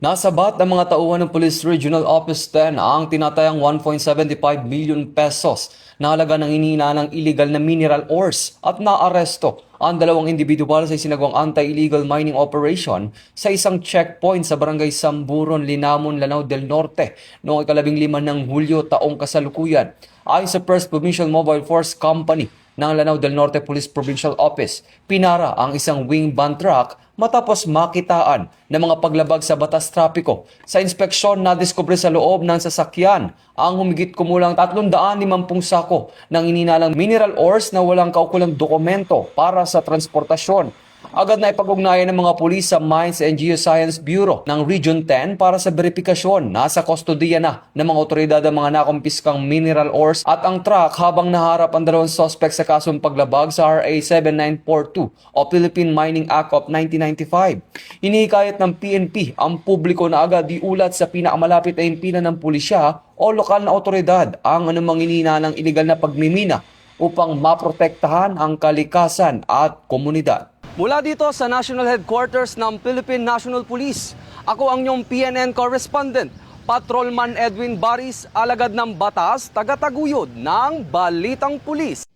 Nasabat ng mga tauhan ng Police Regional Office 10 ang tinatayang 1.75 million pesos na halaga ng inihinanang illegal na mineral ores at naaresto ang dalawang individual sa isinagawang anti-illegal mining operation sa isang checkpoint sa barangay Samburon, Linamon, Lanao del Norte noong 15 ng Hulyo taong kasalukuyan. Ayon sa First Provincial Mobile Force Company ng Lanao del Norte Police Provincial Office, pinara ang isang wing van truck matapos makitaan ng mga paglabag sa batas trapiko. Sa inspeksyon, nadiskubre sa loob ng sasakyan ang humigit kumulang 350 sako ng ininalang mineral ores na walang kaukulang dokumento para sa transportasyon. Agad na ipag-ugnayan ng mga pulis sa Mines and Geoscience Bureau ng Region 10 para sa verifikasyon. Nasa kustodiya na ng mga otoridad ang mga nakumpiskang mineral ores at ang truck habang naharap ang dalawang suspect sa kasong paglabag sa RA 7942 o Philippine Mining Act of 1995. Hinihikayat ng PNP ang publiko na agad iulat sa pinakamalapit na himpilan ng pulisya o lokal na otoridad ang anumang inihinanang iligal na pagmimina upang maprotektahan ang kalikasan at komunidad. Mula dito sa National Headquarters ng Philippine National Police, ako ang inyong PNN correspondent, Patrolman Edwin Baris, alagad ng batas, tagataguyod ng Balitang Pulis.